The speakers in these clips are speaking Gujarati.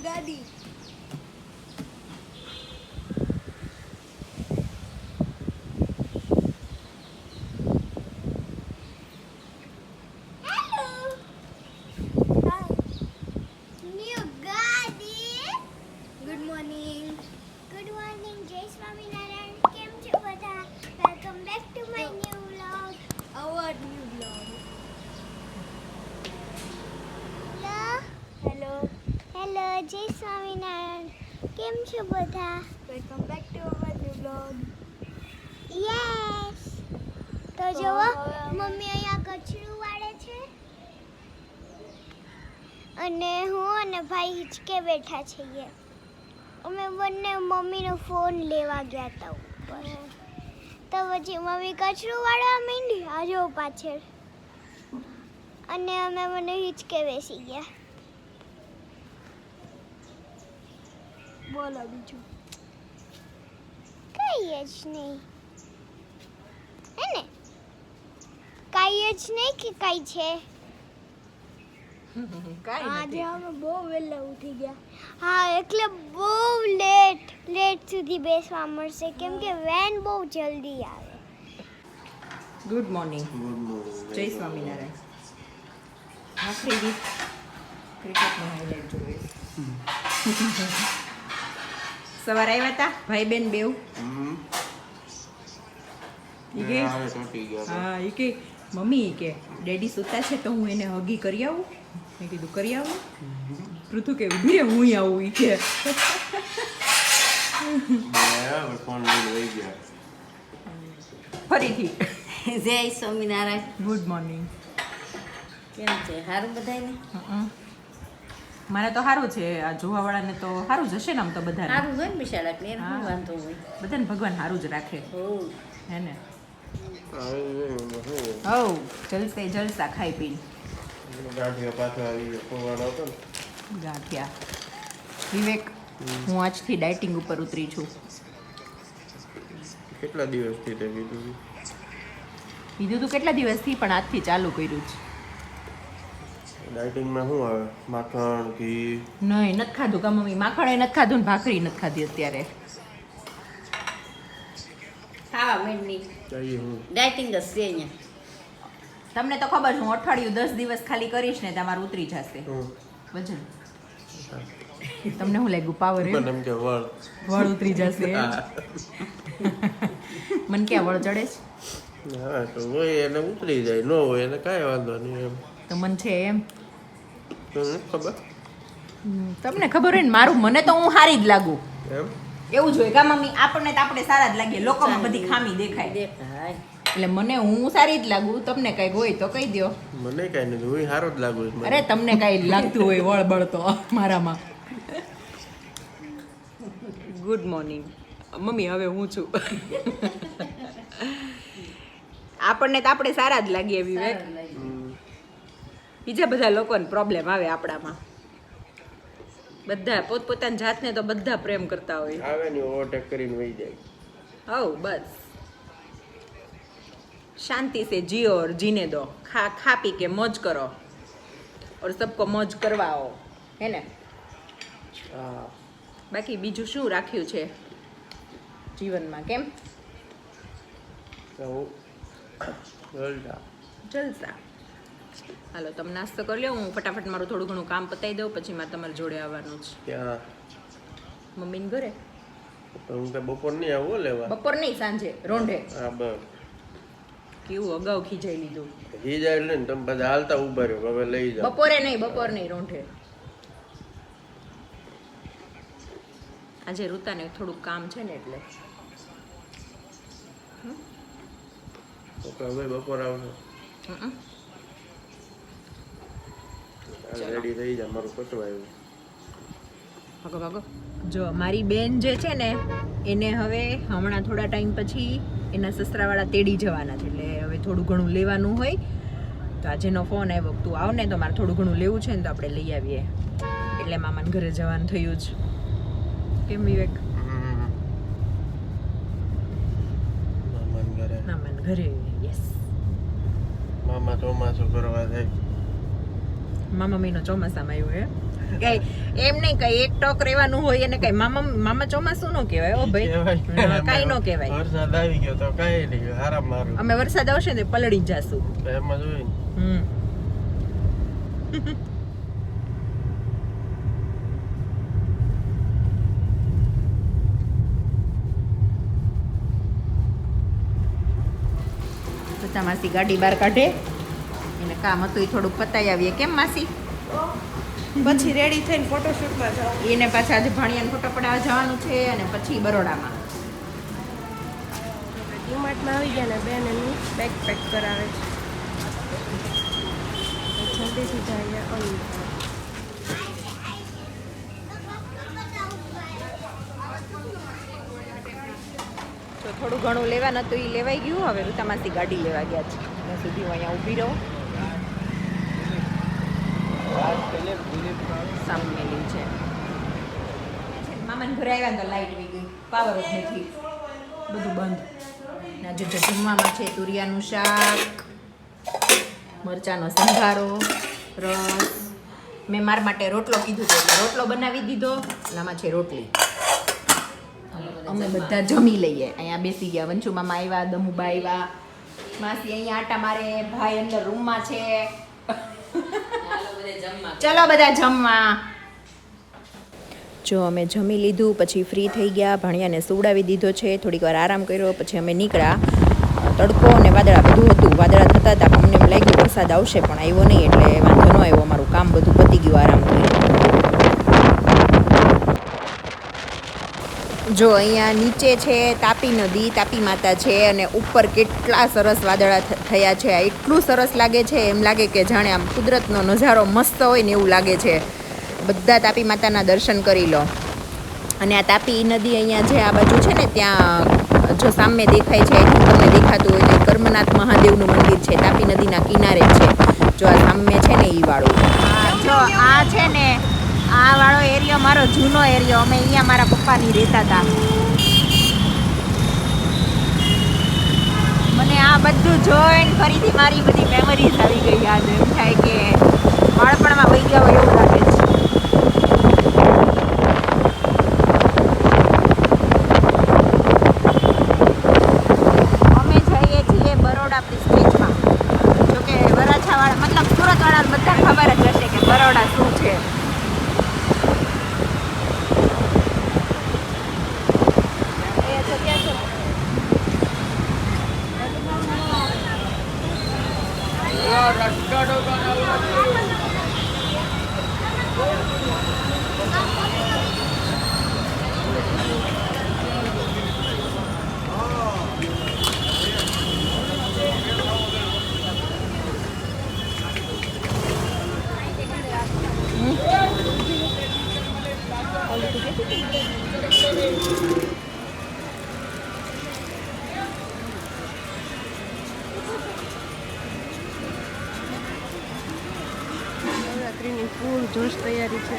ગાડી. જય સ્વામિનારાયણ. કેમ છો બધા? Welcome back to our new blog. Yes. તો જુઓ મમ્મી અહીંયા કચરું વાળે છે અને હું અને ભાઈ હિંચકે બેઠા છીએ. અમે બંને મમ્મીનો ફોન લેવા ગયા હતા ઉપર. તો પછી મમ્મી કચરું વાળવા માંડી આજો પાછળ અને અમે બંને હિંચકે બેસી ગયા. બોલો બીજું. કઈ જ નહીં હે ને? કઈ જ નહીં કે કઈ છે? આજે અમે બહુ વહેલા ઉઠી ગયા. હા, એટલે બહુ લેટ સુધી બેસવા મળશે કેમ કે વેન બહુ જલ્દી આવે. Good morning. જય સ્વામિનારાયણ. આખરી વીક ક્રિકેટની હાઇલાઇટ જોઈએ. સવારે આવ્યા હતા ભાઈ બેન બેવ. હા, એ કે મમ્મી કે ડેડી સૂતા છે તો હું એને હગી કરી આવું. મેં કીધું કરી આવું. પૃથુ કે ઉભી રે હું આવું ઈ કે. ફરીથી જય સ્વામિનારાયણ. Good morning. કેમ છે? સારું બધાને? મારે તો સારું છે. આ જોવાવાળાને તો સારું જ હશે ને? આમ તો બધાને સારું હોય ને બિચારા ને હા. શું વાંધો હોય? બધાને ભગવાન સારું જ રાખે હો હે ને? હવ જલસે જલસા ખાઈ પીને ગાંઠિયા. વિવેક, હું આજથી ડાયટિંગ ઉપર ઉતરી છું. કેટલા દિવસથી તે કીધું? કીધું તું કેટલા દિવસથી, પણ આજથી ચાલુ કર્યું છે. ડાયટિંગમાં શું આવે? માખણ, ઘી? નહીં, નથી ખાધું કા મમ્મી. માખણ નથી ખાધું ને ભાખરી નથી ખાધી અત્યારે. ખાવા માંડની ચાઈ હું ડાયટિંગ જ છે અહીંયા. તમને તો ખબર છે, હું અઠવાડિયું 10 દિવસ ખાલી કરીશ ને તમારું ઉતરી જશે વજન. તમને શું લાગ્યું પાવર? મને એમ કે વળ વળ ઉતરી જશે. મને ક્યાં વળ ચડે છે? હા તો હોય એને ઉતરી જાય, ન હોય એને કાંઈ વાંધો નહીં એમ. તો મન છે એમ. તો નથી ખબર તમને ખબર હોય ને મારું, મને તો હું સારી જ લાગુ. એમ એવું જોઈએ કા મમ્મી? આપણને તો આપણે સારા જ લાગીએ, લોકોમાં બધી ખામી દેખાય. દેખાય એટલે મને હું સારી જ લાગુ. તમને કઈક હોય તો કહી દો. મને કાંઈ નથી, હું સારો જ લાગુ છું મને. અરે તમને કઈ લાગતું હોય વળબળ તો મારામાં. Good morning mummy. હવે હું છું. આપણને તો આપણે સારા જ લાગીએ વિવેક. બીજા બધા લોકોને પ્રોબ્લેમ આવે આપણામાં. બધા પોતપોતાની જાતને તો બધા પ્રેમ કરતા હોય. આવે ને ઓવરટેક કરીને વહી જાય. હવ બસ शांति से जियो और जीने दो. खा पी के मौज करो और सबको मौज करवाओ, है ने? હા બાકી બીજું શું રાખ્યું છે જીવનમાં? કેમ તો હું જલસા. જલસા. હાલો તમે નાસ્તો કરી લો. હું ફટાફટ મારું થોડું ઘણું કામ પતાવી દઉં, પછી મારે તમારી જોડે આવવાનું છે ત્યાં મમ્મીને ઘરે. તો હું તો બપોર નહીં આવું લેવા. બપોર નહીં, સાંજે રોંઢે. હા બસ કેવું અગાઉ ખીજાઈ લીધું. ઘી જાય ને તમે બધા હાલતા ઉભા રહ્યો, હવે લઈ જાઓ. બપોર નહીં રોંઢે. આજે ઋતાને થોડુંક કામ છે ને એટલે. તો હવે બપોર આવજો. હમ. રેડી થઈ જાય, મારું પતવાયું. ભાગો ભાગો. જો મારી બેન જે છે ને, એને હવે હમણાં થોડા ટાઈમ પછી એના સસરાવાળા તેડી જવાના છે. એટલે હવે થોડું ઘણું લેવાનું હોય તો આજેનો ફોન આવ્યો, તું આવ ને તો મારે થોડું ઘણું લેવું છે ને તો આપણે લઈ આવીએ. એટલે મામાને ઘરે જવાનું થયું જ. કેમ વિવેક? મામાને ઘરે. યસ. મામા ચોમાસું કરવા જાય. મામા મહિનો ચોમાસામાં આવ્યો હે. કઈ એમ નહીં કઈ એક ટોક રહેવાનું હોય એને કઈ મામા ચોમાસું નો કહેવાય ઓ ભાઈ કાઈ નો કહેવાય. વરસાદ આવી ગયો તો કાઈ નહીં હારા મારું અમે વરસાદ આવશે ને પલળી જાશું. એમ જ હોય ને. બધા માસી ગાડી બહાર કાઢે એને કામ હતું એ થોડુંક પતાવી આવીએ. કેમ માસી? પછી રેડી થઈને ફોટોશૂટમાં જાઓ. એને પાછા આજે ભાણિયાને ફોટો પડાવવા જવાનું છે અને પછી બરોડામાં. ડીમાર્ટમાં આવી ગયા ને બેન એનું બેગ પેક કરાવે છે. જલ્દીથી જઈએ અંદર. તો થોડું ઘણું લેવાનું હતું એ લેવાઈ ગયું. હવે ઋતામાસી ગાડી લેવા ગયા છે. ત્યાં સુધી હું અહીંયા ઊભી રહું. સામેલી છે મામાને ઘરે આવ્યા તો લાઈટ વહી ગઈ, પાવર જ નથી, બધું બંધ. ના જો જમવામાં છે તુરિયાનું શાક, મરચાંનો સંભારો, રસ. મેં મારા માટે રોટલો કીધું હતું એટલે રોટલો બનાવી દીધો. આમાં છે રોટલી. અમે બધા જમી લઈએ. અહીંયા બેસી ગયા. વંશુ મામા આવ્યા, દમુબા આવ્યા, માસી અહીંયા આટા મારે, ભાઈ અંદર રૂમમાં છે. ચલો બધા જમવા. જો અમે જમી લીધું પછી ફ્રી થઈ ગયા. ભાણિયાને સુવડાવી દીધો છે, થોડીક વાર આરામ કર્યો પછી અમે નીકળ્યા. તડકો અને વાદળા બધું હતું. વાદળા થતા હતા પણ અમને એમ લાગ્યું વરસાદ આવશે પણ આવ્યો નહીં એટલે વાંધો ન આવ્યો. અમારું કામ બધું પતી ગયું આરામથી. જો અહીંયા નીચે છે તાપી નદી, તાપી માતા છે અને ઉપર કેટલા સરસ વાદળા થયા છે. એટલું સરસ લાગે છે, એમ લાગે કે જાણે આમ કુદરતનો નજારો મસ્ત હોય ને એવું લાગે છે. બધા તાપી માતાના દર્શન કરી લો. અને આ તાપી નદી અહીંયા જે આ બાજુ છે ને ત્યાં જો સામે દેખાય છે તમને દેખાતું હોય તો કર્મનાથ મહાદેવનું મંદિર છે. તાપી નદીના કિનારે છે. જો આ સામે છે ને એ વાળું. જો આ છે ને આ વાળો એરિયો મારો જૂનો એરિયો. અમે અહીંયા મારા પપ્પાની રહેતા હતા. મને આ બધું જોઈને ફરીથી મારી બધી મેમરીઝ આવી ગઈ યાદ. એમ થાય કે બાળપણમાં વહી ગયા હોય એવું લાગે છે. અમે જઈએ છીએ બરોડા પ્રિસ્ટેજમાં. જોકે વરાછાવાળા મતલબ સુરતવાળા બધા ખબર જ હશે કે બરોડા શું છે. નવરાત્રિની ફૂલ જોશ તૈયારી છે.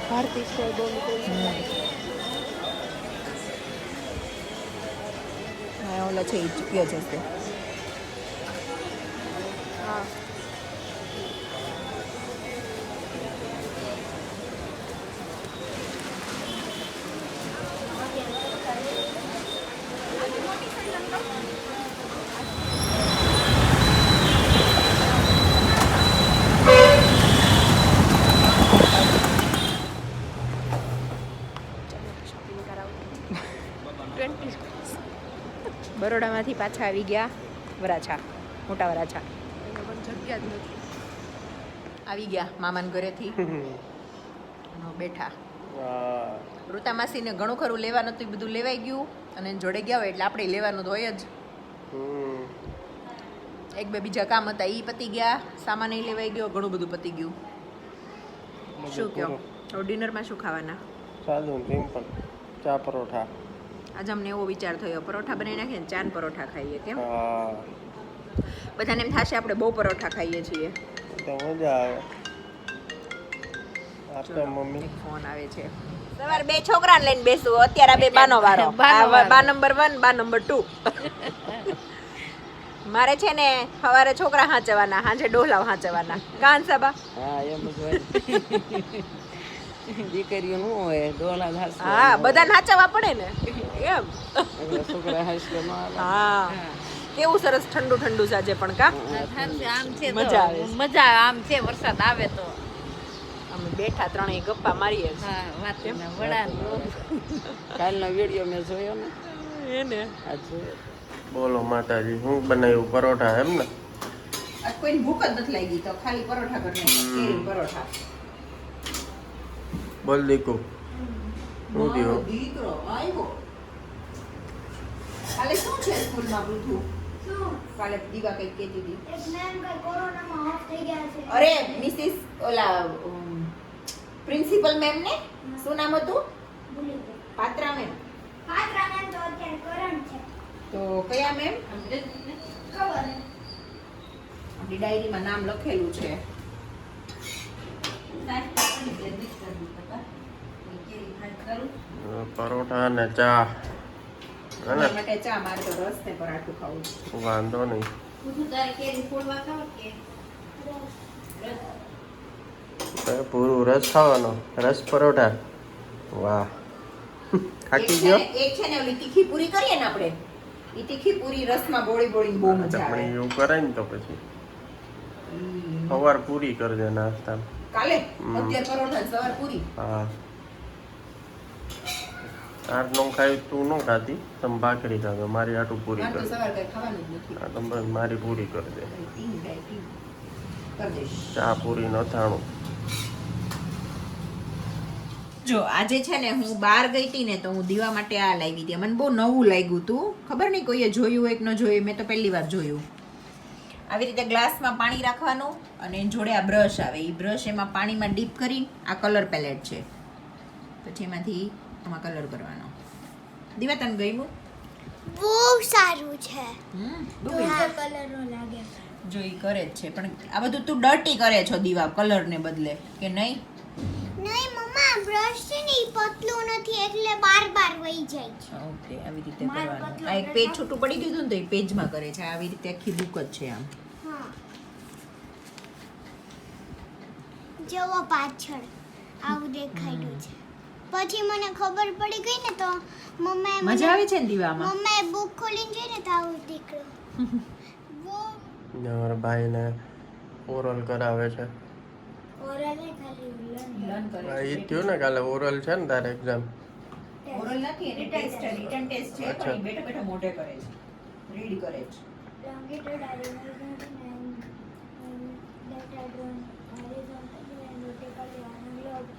ભારતી સ્ટોર બહુ ઓલો છે એ ચૂક્યો જશે. હા બરોડામાંથી પાછા આવી ગયા વરાછા, મોટા વરાછા. જગ્યા જ નથી. આવી ગયા મામાના ઘરેથી બેઠા. ઋતા માસીને ઘણું ખરું લેવાનું હતું, એ બધું લેવાઈ ગયું અને જોડે ગયા હોય એટલે આપણે લેવાનું તો હોય જ. એક બે બીજા કામ હતા એ પતી ગયા, સામાન એ લેવાઈ ગયો, ઘણું બધું પતી ગયું. શું કહો ડિનરમાં શું ખાવાના? સાદું સિમ્પલ ચા પરોઠા. આજે અમને એવો વિચાર થયો પરોઠા બનાવી નાખીએ ને ચાન પરોઠા ખાઈએ. કેમ? બધાને એમ થશે આપણે બહુ પરોઠા ખાઈએ છીએ. તો મજા આવે. આપણા મમ્મી ફોન આવે છે. સવારે 2 છોકરાને લઈને બેસું, અત્યારે આ 2 બાનો વારો. આ બા નંબર 1, બા નંબર 2. મારે છે ને સવારે છોકરા હાંચવાના, હાંજે ડોહલા હાંચવાના. કાન સાબા? હા એમ જ હોય. દીકરીઓ નું હોય ડોલા ઘાસ હા, બધા નાચવા પડે ને એમ. છોકરા હાસલો ન આવે. હા, કેવું સરસ ઠંડુ ઠંડુ છે આજે પણ કા. સારું છે, આમ છે તો મજા આવે છે. મજા આમ છે, વરસાદ આવે તો અમે બેઠા ત્રણેય ગપ્પા મારીએ છીએ. હા વાત ને વડા કાલનો વિડીયો મેં જોયો ને એને આ જોયો. બોલો માતાજી, હું બનાવ્યું પરોઠા એમ ને? આજ કોઈ ભૂખ જ નથી લાગી તો ખાલી પરોઠા કરી નાખ્યા, કેરી પરોઠા. બોલ દીકુ, હું દીવો દીકરો આવ્યો. કાલે શું છે સ્કૂલમાં પૂછું? કાલે દીવા કઈ કહેતી હતી. એક મેમ કઈ કોરોનામાં ઓફ થઈ ગયા છે. અરે મિસિસ ઓલા પ્રિન્સિપલ મેમ ને શું નામ હતું? ભૂલી ગઈ. પાત્રા મેમ. પાત્રા મેમ તો અત્યારે કરંટ છે. તો કયા મેમ? ખબર નહીં. આપણી ડાયરીમાં નામ લખેલું છે. પરોઠા ને ચા હે ને? એના માટે ચા, મારે તો રસ ને પરાઠું ખાવું છે. વાંધો નહીં. બધું તારે કેરી ફોડવા ખાવ કે પૂરું રસ ખાવાનો, રસ પરોઠા. વાહ, થાકી ગયો. એક છે ને ઓલી તીખી પૂરી કરીએ ને આપણે, ઈ તીખી પૂરી રસમાં ગોળી ગોળી બહુ મજા પણ આવે. એવું કરાય ને તો પછી સવાર પૂરી કરજે નાસ્તા. કાલે હમ. અત્યારે પરોઠા, સવાર પૂરી. હા, આઠ નો ખાઈ તું ન ખાતી, તમે ભાખરી ખાધો, મારી આટું પૂરી મારે તો કરજે. સવાર કઈ ખાવાનું જ નથી. હા, તમે બસ મારી પૂરી કરજે. ટીંગ ડાય ટીંગ કરી દઈશ. ચા પૂરી ન થાણું. જો આજે છે ને હું બહાર ગઈ હતી ને તો હું દીવા માટે આ લાવી હતી. મને બહુ નવું લાગ્યું હતું, ખબર નહીં કોઈએ જોયું હોય કે ન જોયું, મેં તો પહેલી વાર જોયું. આવી રીતે ગ્લાસમાં પાણી રાખવાનું અને જોડે આ બ્રશ આવે, એ બ્રશ એમાં પાણીમાં ડીપ કરી, આ કલર પેલેટ છે, પછી એમાંથી આમાં કલર કરવાનો. દીવા તને ગમ્યું? બહુ સારું છે. બહુ હા, કલરનો લાગે. જો ઈ કરે જ છે, પણ આ બધું તું ડર્ટી કરે છો દીવા કલરને બદલે કે નહીં? નહીં મમ્મા, બ્રશ છે ને ઈ પતલું નથી એટલે બાર વહી જાય છે. ઓકે, આવી રીતે મારે કરવાનું. પતલું આ એક પેજ છૂટું પડી ગયું હતું ને તો એ પેજમાં કરે છે. આવી રીતે આખી બુક જ છે આમ. હા. જવો પાછળ આવું દેખાડ્યું છે. પછી મને ખબર પડી ગઈ ને તો મમ્માએ મજા આવે છે ને દીવામાં? મમ્માએ બુક ખોલીને જોઈ ને તો આવું નીકળ્યું. બહુ ને મારા ભાઈને ઓરલ કરાવે છે. ઓરલ નહીં, ખાલી લર્ન. લર્ન કરે હા, એ છે. થયું ને કાલે ઓરલ છે ને તારે એક્ઝામ. ઓરલ નથી, એને ટેસ્ટ છે, રિટન ટેસ્ટ છે, પણ એ બેઠા બેઠા મોઢે કરે છે, રીડ કરે છે. Elongated horizontal and tetrahedron horizontally and vertically on a globe.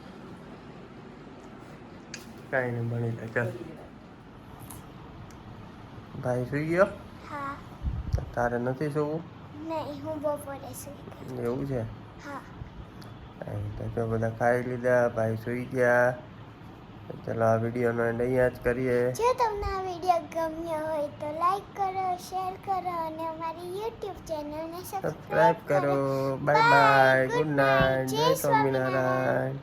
કાંઈ નહીં, ભણી લે ચાલ. ભાઈ સુઈ ગયો? હા. તારે નથી સુવું? નહીં, હું બપોરે સુઈ ગઈ. એવું છે? હા. કાંઈ તો જો બધા ખાઈ લીધા, ભાઈ સુઈ ગયા. તો ચલો આ વિડીયોનો એન્ડ અહીંયા જ કરીએ. જો તમને આ વિડીયો ગમ્યો હોય તો લાઈક કરો, શેર કરો અને અમારી YouTube ચેનલને સબસ્ક્રાઈબ સબસ્ક્રાઇબ કરો. કરો. બાય બાય, ગુડ નાઇટ, જય જય સ્વામિનારાયણ.